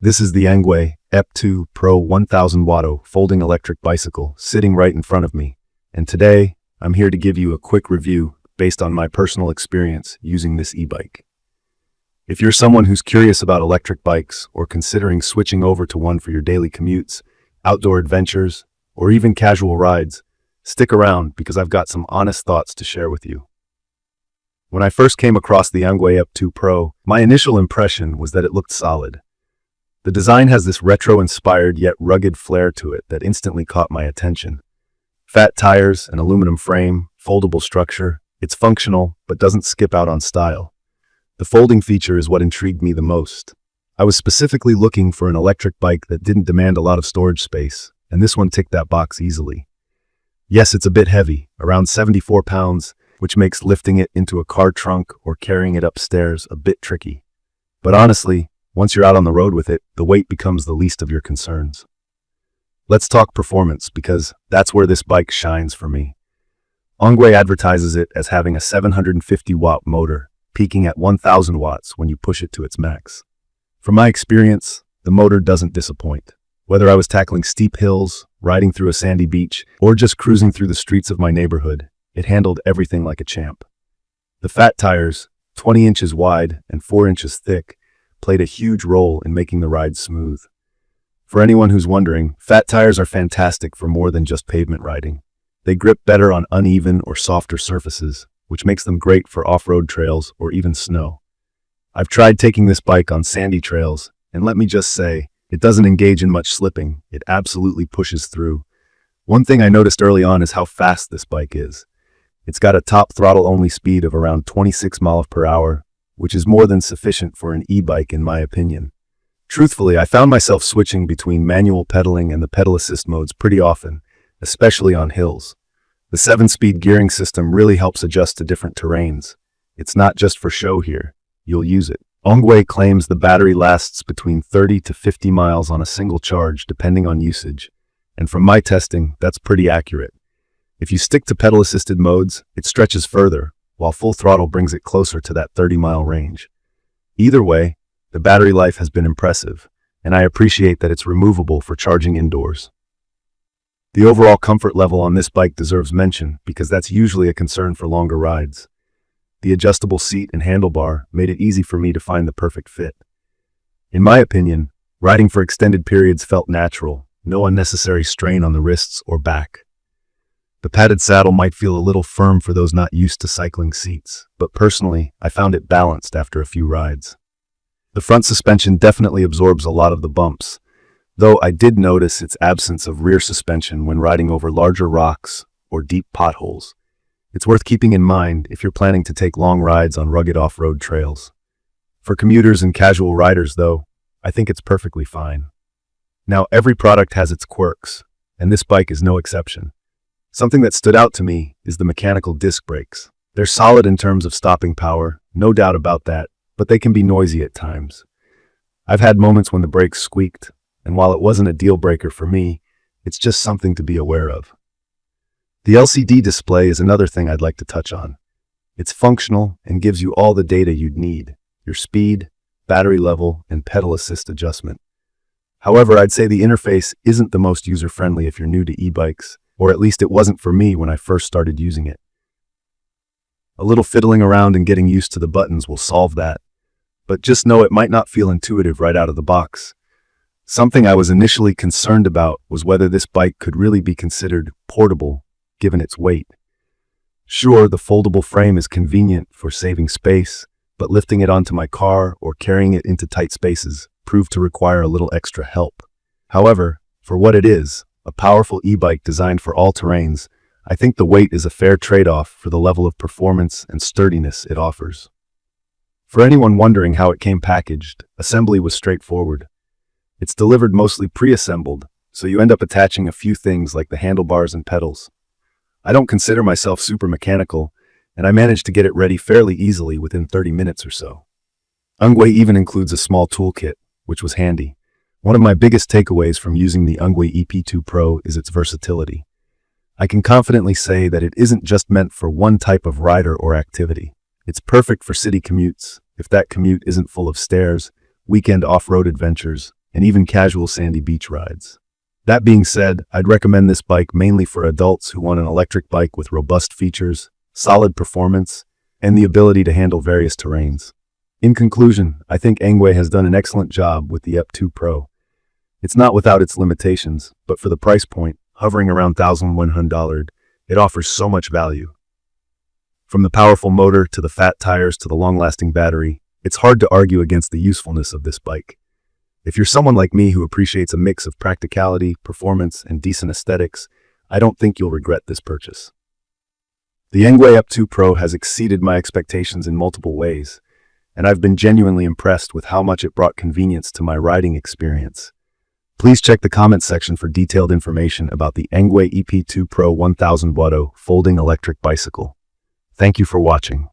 This is the ENGWE EP-2 PRO 1000 Watt folding electric bicycle sitting right in front of me, and today I'm here to give you a quick review based on my personal experience using this e-bike. If you're someone who's curious about electric bikes or considering switching over to one for your daily commutes, outdoor adventures, or even casual rides, stick around because I've got some honest thoughts to share with you. When I first came across the ENGWE EP-2 PRO, my initial impression was that it looked solid. The design has this retro-inspired yet rugged flair to it that instantly caught my attention. Fat tires, an aluminum frame, foldable structure, it's functional but doesn't skip out on style. The folding feature is what intrigued me the most. I was specifically looking for an electric bike that didn't demand a lot of storage space, and this one ticked that box easily. Yes, it's a bit heavy, around 74 pounds, which makes lifting it into a car trunk or carrying it upstairs a bit tricky. But honestly, once you're out on the road with it, the weight becomes the least of your concerns. Let's talk performance, because that's where this bike shines for me. ENGWE advertises it as having a 750-watt motor, peaking at 1000 watts when you push it to its max. From my experience, the motor doesn't disappoint. Whether I was tackling steep hills, riding through a sandy beach, or just cruising through the streets of my neighborhood, it handled everything like a champ. The fat tires, 20 inches wide and 4 inches thick, played a huge role in making the ride smooth. For anyone who's wondering, fat tires are fantastic for more than just pavement riding. They grip better on uneven or softer surfaces, which makes them great for off-road trails or even snow. I've tried taking this bike on sandy trails, and let me just say, it doesn't engage in much slipping. It absolutely pushes through. One thing I noticed early on is how fast this bike is. It's got a top throttle-only speed of around 26 miles per hour, which is more than sufficient for an e-bike in my opinion. Truthfully, I found myself switching between manual pedaling and the pedal assist modes pretty often, especially on hills. The 7-speed gearing system really helps adjust to different terrains. It's not just for show here. You'll use it. ENGWE claims the battery lasts between 30 to 50 miles on a single charge depending on usage. And from my testing, that's pretty accurate. If you stick to pedal-assisted modes, it stretches further, while full throttle brings it closer to that 30-mile range. Either way, the battery life has been impressive, and I appreciate that it's removable for charging indoors. The overall comfort level on this bike deserves mention because that's usually a concern for longer rides. The adjustable seat and handlebar made it easy for me to find the perfect fit. In my opinion, riding for extended periods felt natural, no unnecessary strain on the wrists or back. The padded saddle might feel a little firm for those not used to cycling seats, but personally, I found it balanced after a few rides. The front suspension definitely absorbs a lot of the bumps, though I did notice its absence of rear suspension when riding over larger rocks or deep potholes. It's worth keeping in mind if you're planning to take long rides on rugged off-road trails. For commuters and casual riders, though, I think it's perfectly fine. Now, every product has its quirks, and this bike is no exception. Something that stood out to me is the mechanical disc brakes. They're solid in terms of stopping power, no doubt about that, but they can be noisy at times. I've had moments when the brakes squeaked, and while it wasn't a deal breaker for me, it's just something to be aware of. The LCD display is another thing I'd like to touch on. It's functional and gives you all the data you'd need, your speed, battery level, and pedal assist adjustment. However, I'd say the interface isn't the most user-friendly if you're new to e-bikes, or at least it wasn't for me when I first started using it. A little fiddling around and getting used to the buttons will solve that, but just know it might not feel intuitive right out of the box. Something I was initially concerned about was whether this bike could really be considered portable, given its weight. Sure, the foldable frame is convenient for saving space, but lifting it onto my car or carrying it into tight spaces proved to require a little extra help. However, for what it is, a powerful e-bike designed for all terrains, I think the weight is a fair trade-off for the level of performance and sturdiness it offers. For anyone wondering how it came packaged, assembly was straightforward. It's delivered mostly pre-assembled, so you end up attaching a few things like the handlebars and pedals. I don't consider myself super mechanical, and I managed to get it ready fairly easily within 30 minutes or so. ENGWE even includes a small toolkit, which was handy. One of my biggest takeaways from using the ENGWE EP-2 PRO is its versatility. I can confidently say that it isn't just meant for one type of rider or activity. It's perfect for city commutes, if that commute isn't full of stairs, weekend off-road adventures, and even casual sandy beach rides. That being said, I'd recommend this bike mainly for adults who want an electric bike with robust features, solid performance, and the ability to handle various terrains. In conclusion, I think ENGWE has done an excellent job with the EP-2 Pro. It's not without its limitations, but for the price point, hovering around $1,100, it offers so much value. From the powerful motor to the fat tires to the long-lasting battery, it's hard to argue against the usefulness of this bike. If you're someone like me who appreciates a mix of practicality, performance, and decent aesthetics, I don't think you'll regret this purchase. The ENGWE EP-2 Pro has exceeded my expectations in multiple ways, and I've been genuinely impressed with how much it brought convenience to my riding experience. Please check the comments section for detailed information about the ENGWE EP-2 Pro 1000 Watt folding electric bicycle. Thank you for watching.